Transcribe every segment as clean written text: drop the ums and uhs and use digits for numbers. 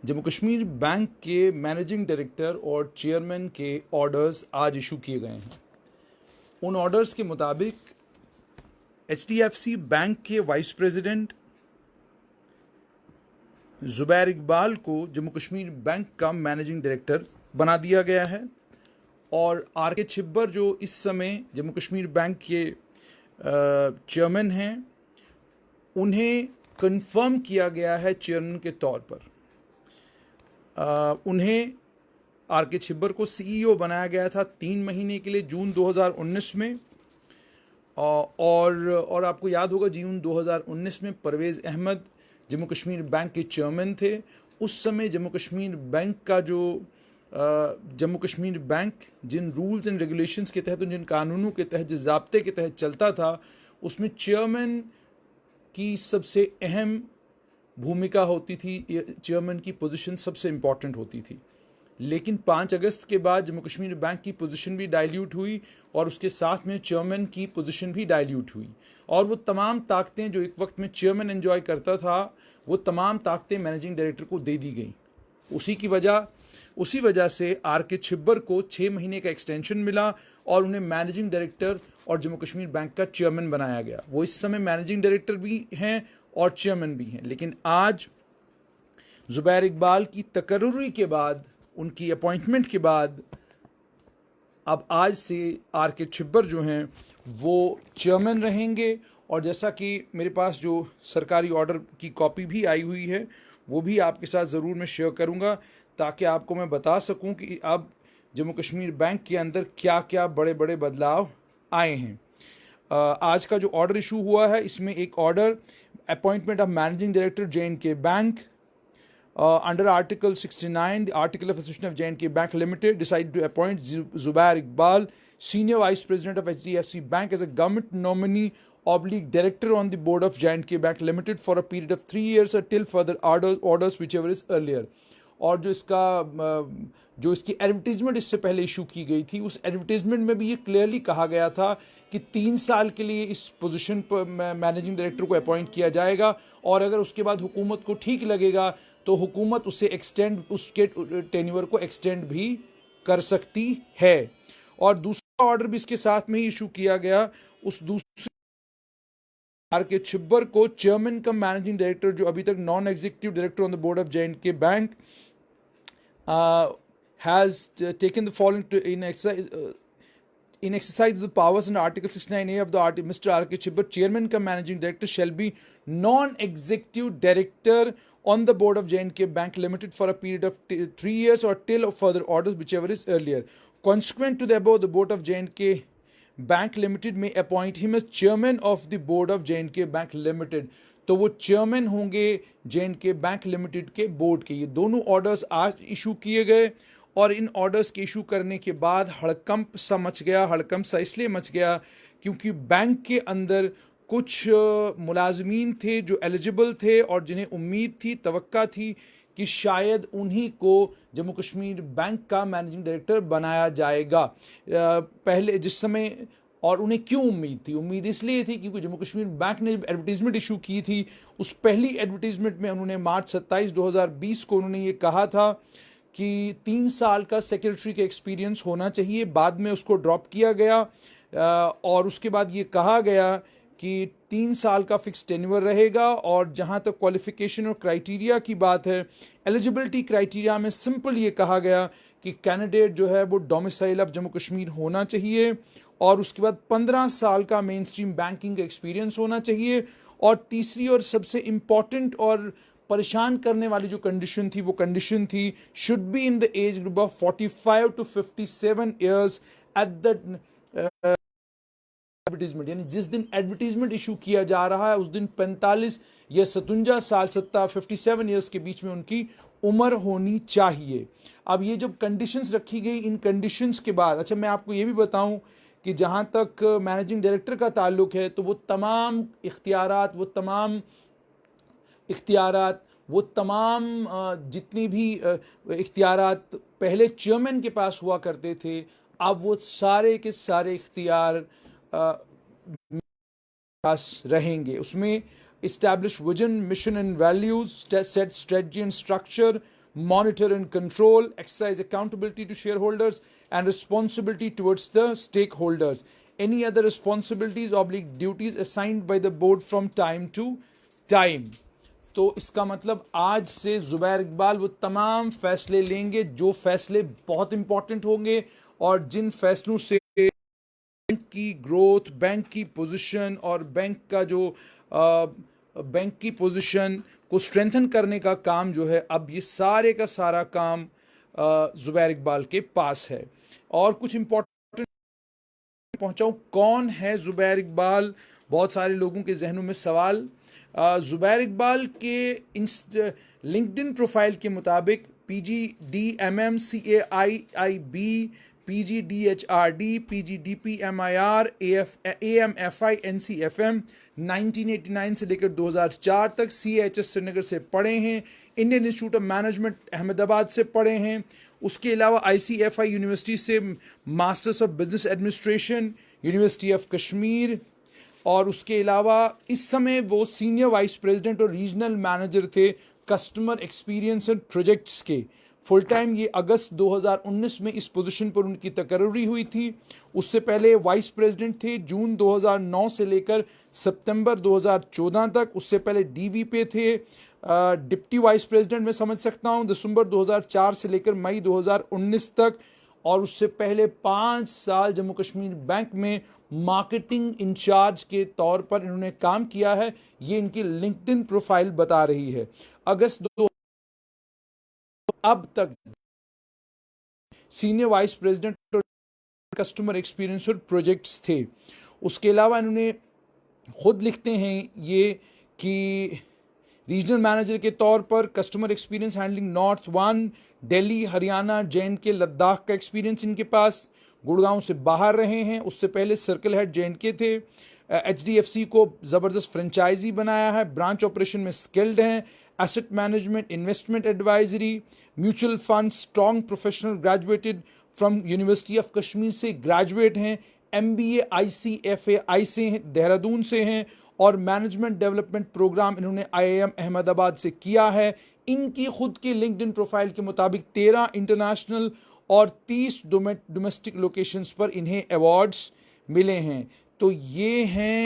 Jammu Kashmir bank के managing director और chairman के ऑर्डर्स आज इशू किए गए हैं। उन ऑर्डर्स के मुताबिक एचडीएफसी बैंक के वाइस प्रेसिडेंट जुबैर इकबाल को जम्मू कश्मीर बैंक का मैनेजिंग डायरेक्टर बना दिया गया है और आर के छिब्बर जो इस समय जम्मू कश्मीर बैंक के चेयरमैन हैं, उन्हें कंफर्म किया गया है चेयरमैन के तौर पर। उन्हें आर के छिब्बर को सीईओ बनाया गया था 3 महीने के लिए जून 2019 में। और आपको याद होगा जून 2019 में परवेज़ अहमद जम्मू कश्मीर बैंक के चेयरमैन थे। उस समय जम्मू कश्मीर बैंक का जो जम्मू कश्मीर बैंक जिन रूल्स एंड रेगुलेशंस के तहत, जिन कानूनों के तहत, जिस ज़ाब्ते के तहत चलता था, उसमें चेयरमैन की सबसे अहम भूमिका होती थी। चेयरमैन की पोजीशन सबसे इम्पॉर्टेंट होती थी। लेकिन 5 अगस्त के बाद जम्मू कश्मीर बैंक की पोजीशन भी डाइल्यूट हुई और उसके साथ में चेयरमैन की पोजीशन भी डाइल्यूट हुई और वो तमाम ताकतें जो एक वक्त में चेयरमैन एंजॉय करता था, वो तमाम ताकतें मैनेजिंग डायरेक्टर को दे दी गई। उसी वजह से आर के छिब्बर को 6 महीने का एक्सटेंशन मिला और उन्हें मैनेजिंग डायरेक्टर और जम्मू कश्मीर बैंक का चेयरमैन बनाया गया। वो इस समय मैनेजिंग डायरेक्टर भी हैं और चेयरमैन भी हैं। लेकिन आज जुबैर इकबाल की तकर्रुरी के बाद, उनकी अपॉइंटमेंट के बाद, अब आज से आर के छिब्बर जो हैं वो चेयरमैन रहेंगे। और जैसा कि मेरे पास जो सरकारी ऑर्डर की कॉपी भी आई हुई है, वो भी आपके साथ ज़रूर मैं शेयर करूंगा ताकि आपको मैं बता सकूं कि अब जम्मू कश्मीर बैंक के अंदर क्या क्या बड़े बड़े बदलाव आए हैं। आज का जो ऑर्डर इशू हुआ है, इसमें एक order appointment of managing director J&K bank under Article 69, the Article of Association of J&K Bank Limited, decided to appoint Zubair Iqbal, Senior Vice President of HDFC Bank, as a government nominee / director on the board of J&K Bank Limited for a period of 3 years until further orders whichever is earlier. और जो इसकी advertisement इससे पहले issue की गई थी, उस advertisement में भी ये क्लियरली कहा गया था कि 3 साल के लिए इस पोजीशन पर मैनेजिंग डायरेक्टर को अपॉइंट किया जाएगा और अगर उसके बाद हुकूमत को ठीक लगेगा तो हुकूमत उसके टेन्योर को एक्सटेंड भी कर सकती है। और दूसरा ऑर्डर भी इसके साथ में ही इशू किया गया। उस दूसरे आर के छिब्बर को चेयरमैन कम मैनेजिंग डायरेक्टर, जो अभी तक non executive director on the board of J&K bank, has taken the following in exercise of the powers under Article 69A of the Mr. R.K. Chibbar, Chairman cum Managing Director, shall be non-executive director on the board of J&K Bank Limited for a period of 3 years or till further orders, whichever is earlier. Consequent to the above, the board of J&K Bank Limited may appoint him as chairman of the board of J&K Bank Limited. तो वो chairman होंगे J&K bank limited के board के। ये दोनों orders आज issue किए गए और इन ऑर्डर्स के इशू करने के बाद हड़कंप सा मच गया। हड़कंप सा इसलिए मच गया क्योंकि बैंक के अंदर कुछ मुलाजमीन थे जो एलिजिबल थे और जिन्हें उम्मीद थी, तवक्का थी कि शायद उन्हीं को जम्मू कश्मीर बैंक का मैनेजिंग डायरेक्टर बनाया जाएगा पहले जिस समय। और उन्हें क्यों उम्मीद थी? उम्मीद इसलिए थी क्योंकि जम्मू कश्मीर बैंक ने जब एडवर्टीजमेंट इशू की थी, उस पहली एडवर्टीजमेंट में उन्होंने मार्च 27, 2020 को उन्होंने ये कहा था कि 3 साल का सेक्रेटरी का एक्सपीरियंस होना चाहिए। बाद में उसको ड्रॉप किया गया और उसके बाद ये कहा गया कि 3 साल का फिक्स टेन्योर रहेगा। और जहाँ तक क्वालिफिकेशन और क्राइटेरिया की बात है, एलिजिबिलिटी क्राइटेरिया में सिंपल ये कहा गया कि कैंडिडेट जो है वो डोमिसाइल ऑफ जम्मू कश्मीर होना चाहिए और उसके बाद 15 साल का मेन स्ट्रीम बैंकिंग का एक्सपीरियंस होना चाहिए। और तीसरी और सबसे इम्पॉर्टेंट और परेशान करने वाली जो कंडीशन थी, वो कंडीशन थी should be in the age group of 45 to 57 years at the advertisement. यानी जिस दिन एडवर्टीजमेंट इशू किया जा रहा है उस दिन 45 या 57 साल 57 ईयर्स के बीच में उनकी उम्र होनी चाहिए। अब ये जब कंडीशंस रखी गई, इन कंडीशंस के बाद, अच्छा मैं आपको ये भी बताऊं कि जहाँ तक मैनेजिंग डायरेक्टर का ताल्लुक है तो वो तमाम जितनी भी इख्तियारात पहले चेयरमैन के पास हुआ करते थे, अब वो सारे के सारे इख्तियार पास रहेंगे। उसमें establish vision, mission and values, set strategy and structure, monitor and control, exercise accountability to shareholders, and responsibility towards the stakeholders. Any other responsibilities oblique duties assigned by the board from time to time. तो इसका मतलब आज से जुबैर इकबाल वो तमाम फैसले लेंगे जो फैसले बहुत इंपॉर्टेंट होंगे और जिन फैसलों से बैंक की ग्रोथ, बैंक की पोजीशन और बैंक का जो बैंक की पोजीशन को स्ट्रेंथन करने का काम जो है, अब ये सारे का सारा काम जुबैर इकबाल के पास है. और कुछ इंपॉर्टेंट पहुंचाऊं, कौन है जुबैर इकबाल? बहुत सारे लोगों के जहनों में सवाल. जुबैर इकबाल के लिंक्डइन प्रोफाइल के मुताबिक PGDMM CAIIB PGDHRD PGDPMIR AMFI NCFM 1989 से लेकर 2004 तक CHS श्रीनगर से पढ़े हैं. Indian institute of management Ahmedabad से पढ़े हैं. उसके अलावा ICFI यूनिवर्सिटी से masters of business administration, university of Kashmir, और उसके अलावा इस समय वो सीनियर वाइस प्रेसिडेंट और रीजनल मैनेजर थे कस्टमर एक्सपीरियंस एंड प्रोजेक्ट्स के. फुल टाइम ये अगस्त 2019 में इस पोजीशन पर उनकी तकर्री हुई थी. उससे पहले वाइस प्रेसिडेंट थे जून 2009 से लेकर सितंबर 2014 तक. उससे पहले DV पे थे, डिप्टी वाइस प्रेसिडेंट मैं समझ सकता हूँ, दिसंबर 2004 से लेकर मई 2019 तक. और उससे पहले 5 साल जम्मू कश्मीर बैंक में मार्केटिंग इंचार्ज के तौर पर इन्होंने काम किया है. ये इनकी लिंक्डइन प्रोफाइल बता रही है. अगस्त 2 अब तक सीनियर वाइस प्रेसिडेंट और कस्टमर एक्सपीरियंस और प्रोजेक्ट्स थे. उसके अलावा इन्होंने खुद लिखते हैं ये कि रीजनल मैनेजर के तौर पर customer experience handling north 1, Delhi, Haryana, JNK, Ladakh का एक्सपीरियंस इनके पास. गुड़गांव से बाहर रहे हैं. उससे पहले सर्कल हेड JNK थे. HDFC को ज़बरदस्त फ्रेंचाइजी बनाया है. ब्रांच ऑपरेशन में स्किल्ड हैं. Asset management, investment advisory, mutual fund, strong professional, graduated from university of Kashmir से ग्रेजुएट हैं. MBA ICFAI से देहरादून से हैं और मैनेजमेंट डेवलपमेंट प्रोग्राम इन्होंने IIM अहमदाबाद से किया है. इनकी खुद की लिंक्डइन प्रोफाइल के मुताबिक 13 इंटरनेशनल और 30 डोमेस्टिक लोकेशंस पर इन्हें अवार्ड्स मिले हैं. तो ये हैं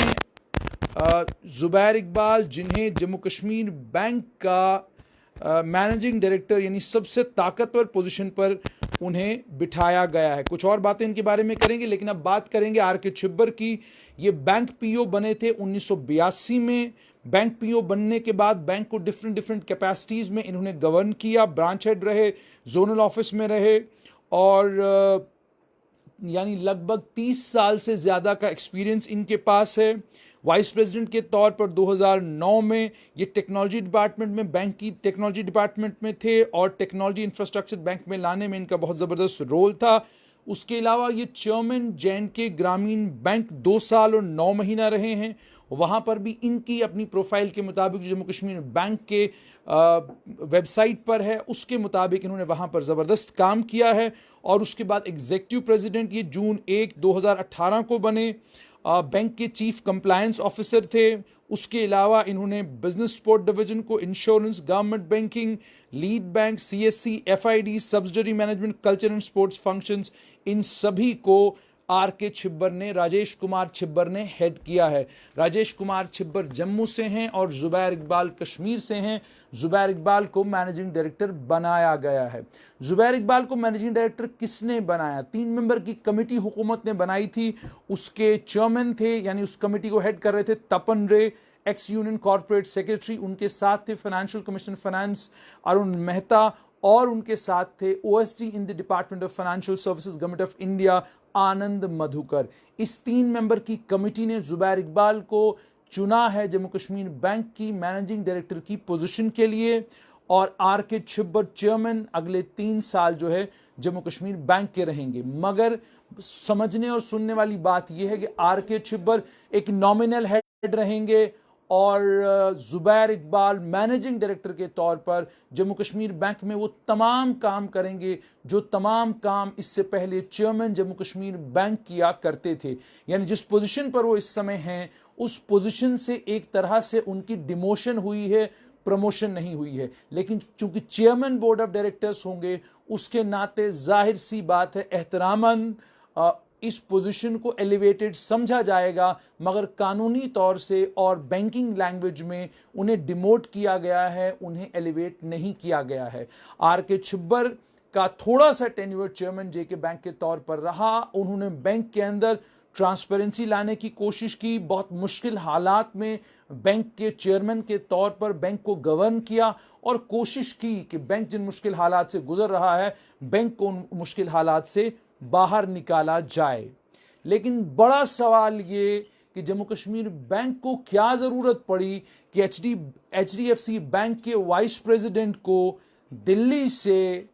जुबैर इकबाल, जिन्हें जम्मू कश्मीर बैंक का मैनेजिंग डायरेक्टर यानी सबसे ताकतवर पोजीशन पर उन्हें बिठाया गया है. कुछ और बातें इनके बारे में करेंगे, लेकिन अब बात करेंगे RK छिब्बर की. ये बैंक PO बने थे 1982 में. बैंक PO बनने के बाद बैंक को डिफरेंट कैपेसिटीज़ में इन्होंने गवर्न किया. ब्रांच हेड रहे, जोनल ऑफिस में रहे और यानी लगभग 30 साल से ज़्यादा का एक्सपीरियंस इनके पास है. वाइस प्रेसिडेंट के तौर पर 2009 में ये टेक्नोलॉजी डिपार्टमेंट में, बैंक की टेक्नोलॉजी डिपार्टमेंट में थे और टेक्नोलॉजी इंफ्रास्ट्रक्चर बैंक में लाने में इनका बहुत ज़बरदस्त रोल था. उसके अलावा ये चेयरमैन JNK ग्रामीण बैंक 2 साल और 9 महीना रहे हैं. वहाँ पर भी इनकी अपनी प्रोफाइल के मुताबिक जम्मू कश्मीर बैंक के वेबसाइट पर है उसके मुताबिक इन्होंने वहाँ पर ज़बरदस्त काम किया है. और उसके बाद एग्जीक्यूटिव प्रेसिडेंट ये जून 1, 2018 को बने. बैंक के चीफ कंप्लायंस ऑफिसर थे. उसके अलावा इन्होंने बिजनेस सपोर्ट डिवीजन को, insurance, government banking, lead bank, CSC, FID, subsidiary management, culture and sports functions, इन सभी को RK छिब्बर ने, राजेश कुमार छिब्बर ने हेड किया है. राजेश कुमार छिब्बर जम्मू से हैं और जुबैर इकबाल कश्मीर से हैं. जुबैर इकबाल को मैनेजिंग डायरेक्टर बनाया गया है. जुबैर इकबाल को मैनेजिंग डायरेक्टर किसने बनाया? 3 मेंबर की कमेटी हुकूमत ने बनाई थी. उसके चेयरमैन थे यानी उस कमेटी को हेड कर रहे थे तपन रे, एक्स यूनियन कॉर्पोरेट सेक्रेटरी. उनके साथ थे financial commissioner finance Arun Mehta और उनके साथ थे OSD in the department of financial services government of India Anand Madhukar. इस 3 मेंबर की कमेटी ने जुबैर इकबाल को चुना है जम्मू कश्मीर बैंक की मैनेजिंग डायरेक्टर की पोजीशन के लिए. और RK छिब्बर चेयरमैन अगले 3 साल जो है जम्मू कश्मीर बैंक के रहेंगे. मगर समझने और सुनने वाली बात यह है कि RK छिब्बर एक नॉमिनल हेड रहेंगे और जुबैर इकबाल मैनेजिंग डायरेक्टर के तौर पर जम्मू कश्मीर बैंक में वो तमाम काम करेंगे जो तमाम काम इससे पहले चेयरमैन जम्मू कश्मीर बैंक किया करते थे. यानी जिस पोजीशन पर वो इस समय हैं उस पोजीशन से एक तरह से उनकी डिमोशन हुई है, प्रमोशन नहीं हुई है, लेकिन चूंकि चेयरमैन बोर्ड ऑफ डायरेक्टर्स होंगे उसके नाते जाहिर सी बात है एहतरामन इस पोजीशन को एलिवेटेड समझा जाएगा, मगर कानूनी तौर से और बैंकिंग लैंग्वेज में उन्हें डिमोट किया गया है, उन्हें एलिवेट नहीं किया गया है। आर के छिब्बर का थोड़ा सा टेन्योर चेयरमैन जेके बैंक के तौर पर रहा। उन्होंने बैंक के अंदर ट्रांसपेरेंसी लाने की कोशिश की, बहुत मुश्किल हालात में बैंक के चेयरमैन के तौर पर बैंक को गवर्न किया और कोशिश की कि बैंक जिन मुश्किल हालात से गुजर रहा है बैंक को उन मुश्किल हालात से बाहर निकाला जाए। लेकिन बड़ा सवाल ये कि जम्मू कश्मीर बैंक को क्या जरूरत पड़ी कि एचडीएफसी बैंक के वाइस प्रेसिडेंट को दिल्ली से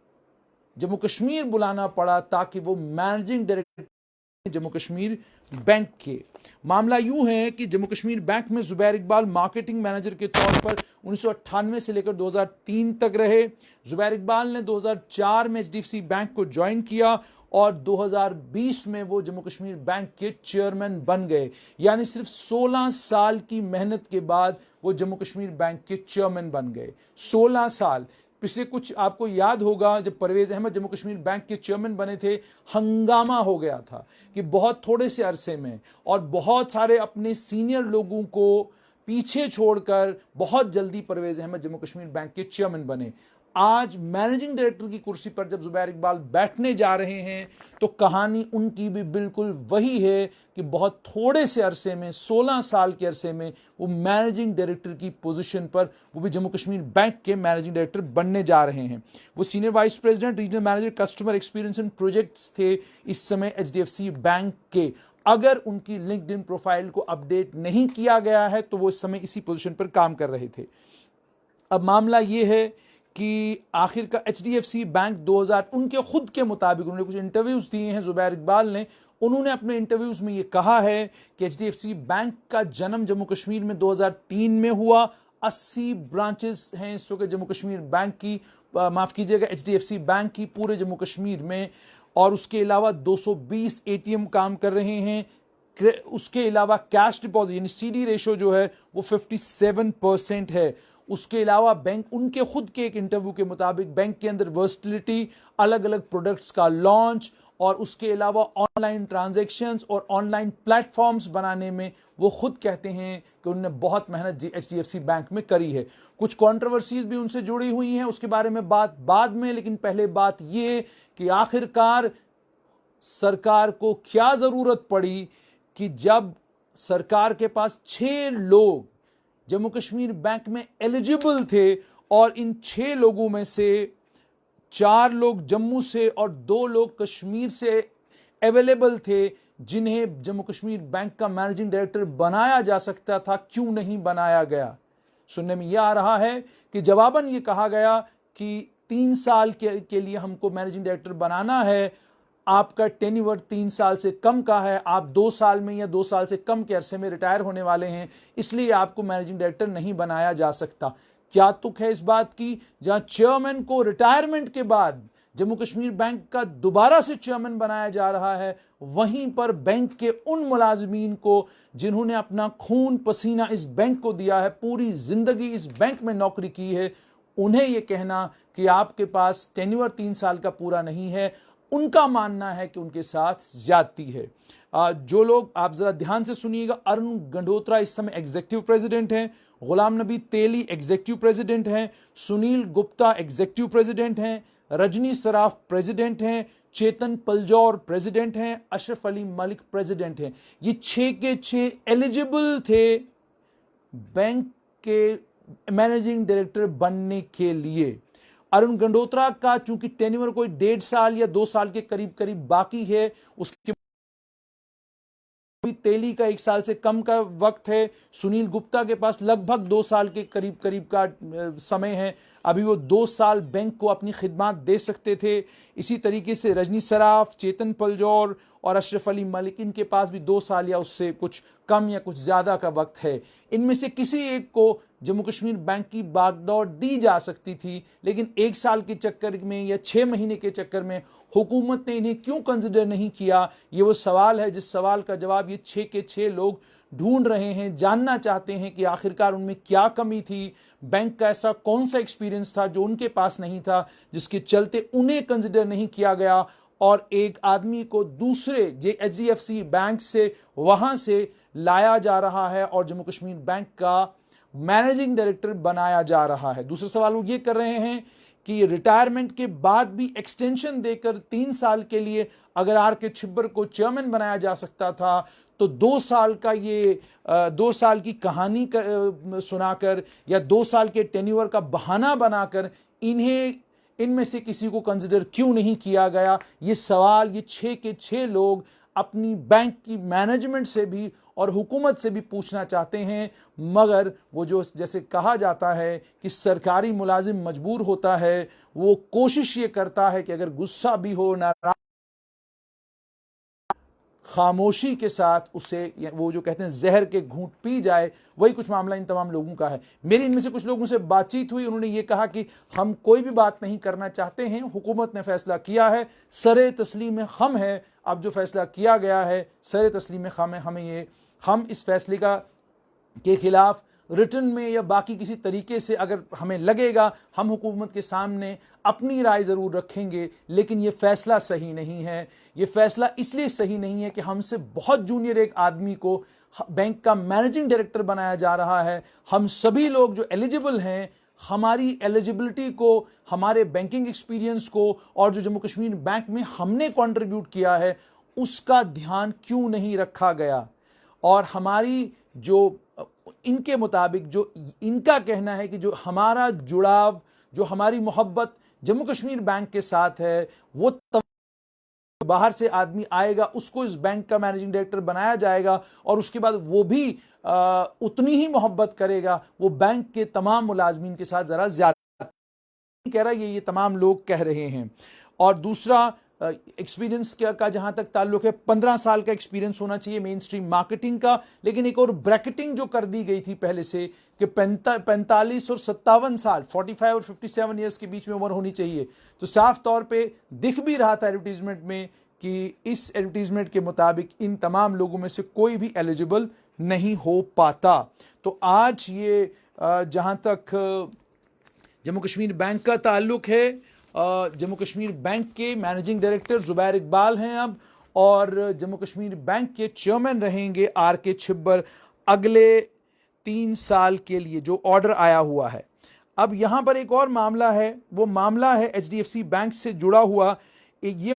जम्मू कश्मीर बुलाना पड़ा ताकि वो managing director Jammu Kashmir bank के। मामला यूं है कि जम्मू कश्मीर बैंक में जुबैर इकबाल मार्केटिंग मैनेजर के तौर पर 1998 से लेकर 2003 तक रहे। जुबैर इकबाल ने 2004 में एचडीएफसी बैंक को ज्वाइन किया और 2020 में वो जम्मू कश्मीर बैंक के चेयरमैन बन गए। यानी सिर्फ 16 साल की मेहनत के बाद वो जम्मू कश्मीर बैंक के चेयरमैन बन गए। 16 साल। पिछले कुछ आपको याद होगा जब परवेज अहमद जम्मू कश्मीर बैंक के चेयरमैन बने थे, हंगामा हो गया था कि बहुत थोड़े से अरसे में और बहुत सारे अपने सीनियर लोगों को पीछे छोड़कर बहुत जल्दी परवेज अहमद जम्मू कश्मीर बैंक के चेयरमैन बने। आज मैनेजिंग डायरेक्टर की कुर्सी पर जब जुबैर इकबाल बैठने जा रहे हैं तो कहानी उनकी भी बिल्कुल वही है कि बहुत थोड़े से अरसे में 16 साल के अरसे में वो मैनेजिंग डायरेक्टर की पोजीशन पर, वो भी जम्मू कश्मीर बैंक के मैनेजिंग डायरेक्टर बनने जा रहे हैं। वो senior vice president regional manager customer experience and projects थे इस समय एचडीएफसी बैंक के। अगर उनकी लिंक्डइन प्रोफाइल को अपडेट नहीं किया गया है तो वो इस समय इसी पोजीशन पर काम कर रहे थे। अब मामला ये है कि आखिर का एचडीएफसी बैंक 2000 उनके खुद के मुताबिक, उन्होंने कुछ इंटरव्यूज दिए हैं जुबैर इकबाल ने, उन्होंने अपने इंटरव्यूज में ये कहा है कि एचडीएफसी बैंक का जन्म जम्मू कश्मीर में 2003 में हुआ। 80 ब्रांचेस हैं इस वक्त जम्मू कश्मीर बैंक की, माफ कीजिएगा एचडीएफसी बैंक की पूरे जम्मू कश्मीर में, और उसके अलावा 220 एटीएम काम कर रहे हैं। उसके अलावा कैश डिपॉजिट यानी सीडी रेशो जो है वो 57% है। उसके अलावा बैंक, उनके खुद के एक इंटरव्यू के मुताबिक बैंक के अंदर वर्सटिलिटी, अलग अलग प्रोडक्ट्स का लॉन्च और उसके अलावा ऑनलाइन ट्रांजैक्शंस और ऑनलाइन प्लेटफॉर्म्स बनाने में वो खुद कहते हैं कि उन्होंने बहुत मेहनत एचडीएफसी बैंक में करी है। कुछ कंट्रोवर्सीज भी उनसे जुड़ी हुई हैं, उसके बारे में बात बाद में। लेकिन पहले बात ये कि आखिरकार सरकार को क्या जरूरत पड़ी कि जब सरकार के पास 6 लोग जम्मू कश्मीर बैंक में एलिजिबल थे और इन 6 लोगों में से 4 लोग जम्मू से और 2 लोग कश्मीर से अवेलेबल थे जिन्हें जम्मू कश्मीर बैंक का मैनेजिंग डायरेक्टर बनाया जा सकता था, क्यों नहीं बनाया गया? सुनने में यह आ रहा है कि जवाबन ये कहा गया कि 3 साल के लिए हमको मैनेजिंग डायरेक्टर बनाना है, आपका टेन्योर 3 साल से कम का है, आप 2 साल में या 2 साल से कम के अरसे में रिटायर होने वाले हैं, इसलिए आपको मैनेजिंग डायरेक्टर नहीं बनाया जा सकता। क्या तुक है इस बात की, जहां चेयरमैन को रिटायरमेंट के बाद जम्मू कश्मीर बैंक का दोबारा से चेयरमैन बनाया जा रहा है, वहीं पर बैंक के उन मुलाजमीन को जिन्होंने अपना खून पसीना इस बैंक को दिया है, पूरी जिंदगी इस बैंक में नौकरी की है, उन्हें यह कहना कि आपके पास टेन्योर 3 साल का पूरा नहीं है, उनका मानना है कि उनके साथ ज्यादती है। जो लोग, आप जरा ध्यान से सुनिएगा, अरुण गंडोत्रा इस समय एग्जीक्यूटिव प्रेसिडेंट हैं, गुलाम नबी तेली एग्जीक्यूटिव प्रेसिडेंट हैं, सुनील गुप्ता एग्जीक्यूटिव प्रेसिडेंट हैं, रजनी सराफ प्रेसिडेंट हैं, चेतन पलजौर प्रेसिडेंट हैं, अशरफ अली मलिक प्रेसिडेंट हैं। ये 6 के 6 एलिजिबल थे बैंक के मैनेजिंग डायरेक्टर बनने के लिए। अरुण गंडोत्रा का चूंकि टेन्योर कोई 1.5 साल या 2 साल के करीब करीब बाकी है, उसके तेली का 1 साल से कम का वक्त है, सुनील गुप्ता के पास लगभग 2 साल के करीब करीब का समय है, अभी वो 2 साल बैंक को अपनी खिदमत दे सकते थे। इसी तरीके से रजनी सराफ, चेतन पलजौर और अशरफ अली मलिक, इनके पास भी 2 साल या उससे कुछ कम या कुछ ज़्यादा का वक्त है। इनमें से किसी एक को जम्मू कश्मीर बैंक की बागडोर दी जा सकती थी, लेकिन 1 साल के चक्कर में या 6 महीने के चक्कर में हुकूमत ने इन्हें क्यों कंसिडर नहीं किया, ये वो सवाल है जिस सवाल का जवाब ये 6 के 6 लोग ढूंढ रहे हैं, जानना चाहते हैं कि आखिरकार उनमें क्या कमी थी, बैंक का ऐसा कौन सा एक्सपीरियंस था जो उनके पास नहीं था, जिसके चलते उन्हें कंसिडर नहीं किया गया और एक आदमी को दूसरे HDFC बैंक से वहां से लाया जा रहा है और जम्मू कश्मीर बैंक का मैनेजिंग डायरेक्टर बनाया जा रहा है। दूसरा सवाल वो ये कर रहे हैं कि रिटायरमेंट के बाद भी एक्सटेंशन देकर 3 साल के लिए अगर RK छिब्बर को चेयरमैन बनाया जा सकता था तो 2 साल का ये 2 साल की कहानी सुनाकर या 2 साल के टेन्योर का बहाना बनाकर इनमें से किसी को कंसिडर क्यों नहीं किया गया। ये सवाल ये 6 के 6 लोग अपनी बैंक की मैनेजमेंट से भी और हुकूमत से भी पूछना चाहते हैं, मगर वो जो जैसे कहा जाता है कि सरकारी मुलाजिम मजबूर होता है, वो कोशिश ये करता है कि अगर गुस्सा भी हो, नाराज, खामोशी के साथ उसे वो जो कहते हैं जहर के घूंट पी जाए, वही कुछ मामला इन तमाम लोगों का है। मेरी इनमें से कुछ लोगों से बातचीत हुई, उन्होंने ये कहा कि हम कोई भी बात नहीं करना चाहते हैं, हुकूमत ने फैसला किया है, सरे तस्लीम खम है, अब जो फैसला किया गया है सरे तस्लीम खम है, हम इस फैसले के खिलाफ रिटर्न में या बाकी किसी तरीके से अगर हमें लगेगा हम हुकूमत के सामने अपनी राय ज़रूर रखेंगे, लेकिन ये फ़ैसला सही नहीं है। ये फ़ैसला इसलिए सही नहीं है कि हमसे बहुत जूनियर एक आदमी को बैंक का मैनेजिंग डायरेक्टर बनाया जा रहा है। हम सभी लोग जो एलिजिबल हैं, हमारी एलिजिबिलिटी को, हमारे बैंकिंग एक्सपीरियंस को और जो जम्मू कश्मीर बैंक में हमने कंट्रीब्यूट किया है उसका ध्यान क्यों नहीं रखा गया। और हमारी जो इनके मुताबिक जो इनका कहना है कि जो हमारा जुड़ाव, जो हमारी मोहब्बत जम्मू कश्मीर बैंक के साथ है, वो बाहर से आदमी आएगा उसको इस बैंक का मैनेजिंग डायरेक्टर बनाया जाएगा और उसके बाद वो भी उतनी ही मोहब्बत करेगा, वो बैंक के तमाम मुलाजमीन के साथ ज़रा ज़्यादा कह रहा है, ये तमाम लोग कह रहे हैं। और दूसरा एक्सपीरियंस का जहां तक ताल्लुक है, 15 साल का एक्सपीरियंस होना चाहिए मेन स्ट्रीम मार्केटिंग का, लेकिन एक और ब्रैकेटिंग जो कर दी गई थी पहले से कि 45 और 57 साल 45 और 57 ईयर्स के बीच में उम्र होनी चाहिए। तो साफ तौर पे दिख भी रहा था एडवर्टीजमेंट में कि इस एडवर्टीजमेंट के मुताबिक इन तमाम लोगों में से कोई भी एलिजिबल नहीं हो पाता। तो आज ये जहां तक जम्मू कश्मीर बैंक का ताल्लुक है, जम्मू कश्मीर बैंक के मैनेजिंग डायरेक्टर ज़ुबैर इकबाल हैं अब, और जम्मू कश्मीर बैंक के चेयरमैन रहेंगे RK छिब्बर अगले 3 साल के लिए, जो ऑर्डर आया हुआ है। अब यहाँ पर एक और मामला है, वो मामला है HDFC बैंक से जुड़ा हुआ। ये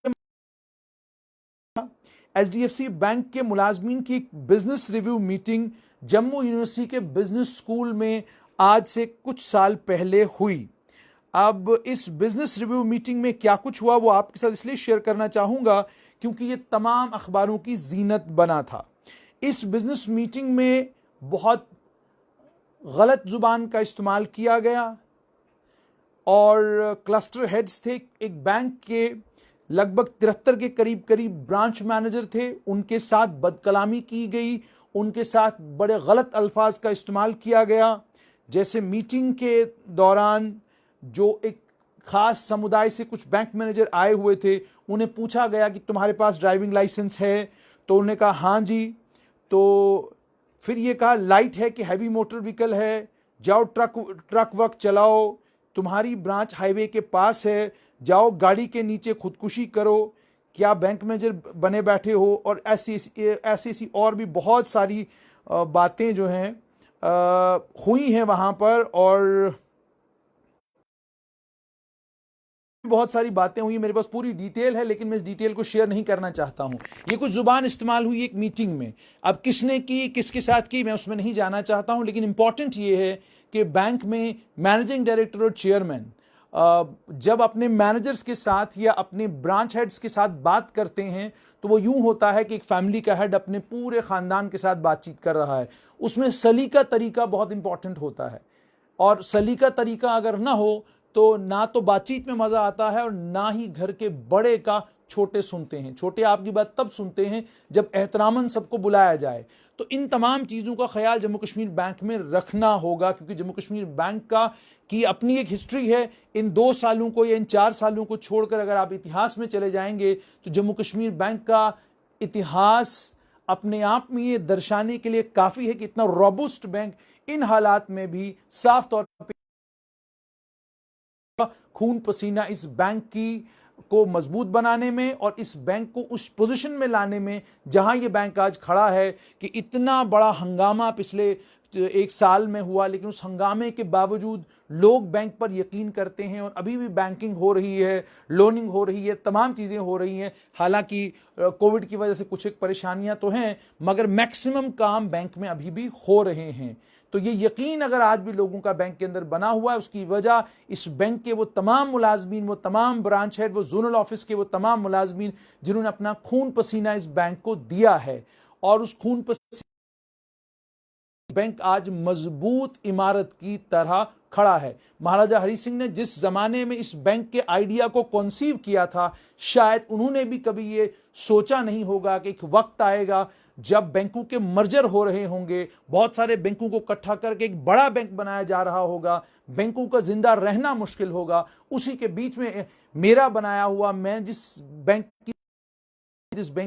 HDFC बैंक के मुलाजमीन की एक business review meeting Jammu university के बिजनेस स्कूल में आज से कुछ साल पहले हुई। अब इस बिजनेस रिव्यू मीटिंग में क्या कुछ हुआ वो आपके साथ इसलिए शेयर करना चाहूँगा क्योंकि ये तमाम अखबारों की जीनत बना था। इस बिजनेस मीटिंग में बहुत गलत ज़ुबान का इस्तेमाल किया गया और क्लस्टर हेड्स थे, एक बैंक के लगभग 73 के करीब ब्रांच मैनेजर थे, उनके साथ बदकलामी की गई, उनके साथ बड़े गलत अल्फाज का इस्तेमाल किया गया। जैसे मीटिंग के दौरान जो एक ख़ास समुदाय से कुछ बैंक मैनेजर आए हुए थे, उन्हें पूछा गया कि तुम्हारे पास ड्राइविंग लाइसेंस है, तो उन्होंने कहा हाँ जी। तो फिर ये कहा लाइट है कि हैवी मोटर व्हीकल है, जाओ ट्रक वक्त चलाओ, तुम्हारी ब्रांच हाईवे के पास है, जाओ गाड़ी के नीचे खुदकुशी करो, क्या बैंक मैनेजर बने बैठे हो, और ऐसी और भी बहुत सारी बातें जो हैं हुई हैं वहाँ पर। और बहुत सारी बातें हुई, मेरे पास पूरी डिटेल है लेकिन मैं इस डिटेल को शेयर नहीं करना चाहता हूं। ये कुछ जुबान इस्तेमाल हुई एक मीटिंग में, अब किसने की, किसके साथ की, मैं उसमें नहीं जाना चाहता हूं, लेकिन इंपॉर्टेंट ये है कि बैंक में मैनेजिंग डायरेक्टर और चेयरमैन जब अपने मैनेजर्स के साथ या अपने ब्रांच हेड्स के साथ बात करते हैं तो वो यूं होता है कि एक फैमिली का हेड अपने पूरे ख़ानदान के साथ बातचीत कर रहा है। उसमें सलीका तरीका बहुत इंपॉर्टेंट होता है, और सलीका तरीका अगर ना हो तो ना तो बातचीत में मज़ा आता है और ना ही घर के बड़े का छोटे सुनते हैं। छोटे आपकी बात तब सुनते हैं जब एहतरामन सबको बुलाया जाए। तो इन तमाम चीज़ों का ख्याल जम्मू कश्मीर बैंक में रखना होगा, क्योंकि जम्मू कश्मीर बैंक की अपनी एक हिस्ट्री है। इन 2 सालों को या इन 4 सालों को छोड़कर अगर आप इतिहास में चले जाएंगे तो जम्मू कश्मीर बैंक का इतिहास अपने आप में ये दर्शाने के लिए काफ़ी है कि इतना रोबस्ट बैंक इन हालात में भी साफ तौर पर खून पसीना इस बैंक की को मजबूत बनाने में और इस बैंक को उस पोजीशन में लाने में जहां ये बैंक आज खड़ा है कि इतना बड़ा हंगामा पिछले एक साल में हुआ, लेकिन उस हंगामे के बावजूद लोग बैंक पर यकीन करते हैं और अभी भी बैंकिंग हो रही है, लोनिंग हो रही है, तमाम चीज़ें हो रही हैं। हालांकि कोविड की वजह से कुछ एक परेशानियां तो हैं, मगर मैक्सिमम काम बैंक में अभी भी हो रहे हैं। तो ये यकीन अगर आज भी लोगों का बैंक के अंदर बना हुआ है, उसकी वजह इस बैंक के वो तमाम मुलाजमीन, वो तमाम ब्रांच हेड, वो जोनल ऑफिस के वो तमाम मुलाजमीन जिन्होंने अपना खून पसीना इस बैंक को दिया है। और उस खून पसीना बैंक आज मजबूत इमारत की तरह खड़ा है। महाराजा हरि सिंह ने जिस जमाने में इस बैंक के आइडिया को कॉन्सीव किया था, शायद उन्होंने भी कभी ये सोचा नहीं होगा कि एक वक्त आएगा जब बैंकों के मर्जर हो रहे होंगे, बहुत सारे बैंकों को इकट्ठा करके एक बड़ा बैंक बनाया जा रहा होगा, बैंकों का जिंदा रहना मुश्किल होगा। उसी के बीच में मेरा बनाया हुआ, मैं जिस बैंक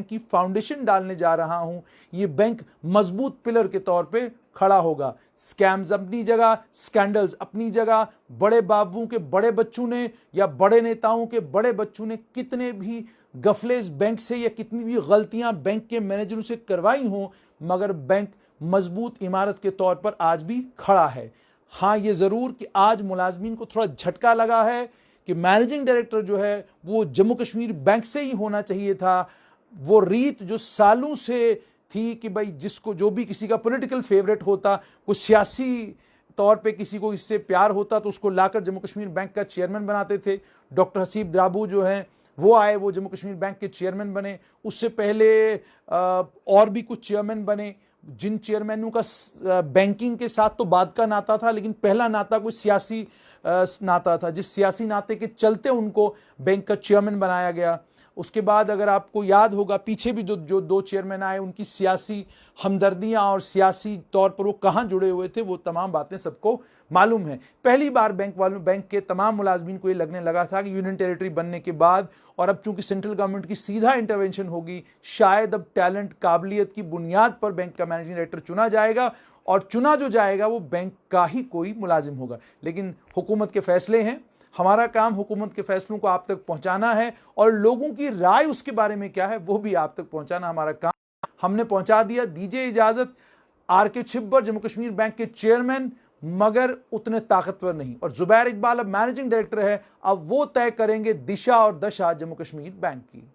की फाउंडेशन डालने जा रहा हूं, ये बैंक मजबूत पिलर के तौर पे खड़ा होगा। स्कैम्स अपनी जगह, स्कैंडल्स अपनी जगह, बड़े बाबुओं के बड़े बच्चों ने या बड़े नेताओं के बड़े बच्चों ने कितने भी गफले इस बैंक से या कितनी भी गलतियां बैंक के मैनेजरों से करवाई हों, मगर बैंक मजबूत इमारत के तौर पर आज भी खड़ा है। हाँ, ये ज़रूर कि आज मुलाजमीन को थोड़ा झटका लगा है कि मैनेजिंग डायरेक्टर जो है वो जम्मू कश्मीर बैंक से ही होना चाहिए था। वो रीत जो सालों से थी कि भाई जिसको जो भी किसी का पॉलिटिकल फेवरेट होता, कुछ सियासी तौर पे किसी को इससे प्यार होता तो उसको लाकर जम्मू कश्मीर बैंक का चेयरमैन बनाते थे। डॉक्टर हसीब द्राबू जो हैं वो आए, वो जम्मू कश्मीर बैंक के चेयरमैन बने। उससे पहले और भी कुछ चेयरमैन बने, जिन चेयरमैनों का बैंकिंग के साथ तो बाद का नाता था, लेकिन पहला नाता कोई सियासी नाता था, जिस सियासी नाते के चलते उनको बैंक का चेयरमैन बनाया गया। उसके बाद अगर आपको याद होगा, पीछे भी जो दो चेयरमैन आए, उनकी सियासी हमदर्दियां और सियासी तौर पर वो कहाँ जुड़े हुए थे, वो तमाम बातें सबको मालूम है। पहली बार बैंक के तमाम मुलाजमीन को ये लगने लगा था कि यूनियन टेरिटरी बनने के बाद, और अब चूंकि सेंट्रल गवर्नमेंट की सीधा इंटरवेंशन होगी, शायद अब टैलेंट, काबिलियत की बुनियाद पर बैंक का मैनेजिंग डायरेक्टर चुना जाएगा, और चुना जो जाएगा वो बैंक का ही कोई मुलाजिम होगा। लेकिन हुकूमत के फैसले हैं, हमारा काम हुकूमत के फैसलों को आप तक पहुंचाना है, और लोगों की राय उसके बारे में क्या है वो भी आप तक पहुंचाना हमारा काम। हमने पहुंचा दिया। दीजिए इजाजत, आर.के. छिब्बर जम्मू कश्मीर बैंक के चेयरमैन, मगर उतने ताकतवर नहीं, और जुबैर इकबाल अब मैनेजिंग डायरेक्टर है। अब वो तय करेंगे दिशा और दशा जम्मू कश्मीर बैंक की।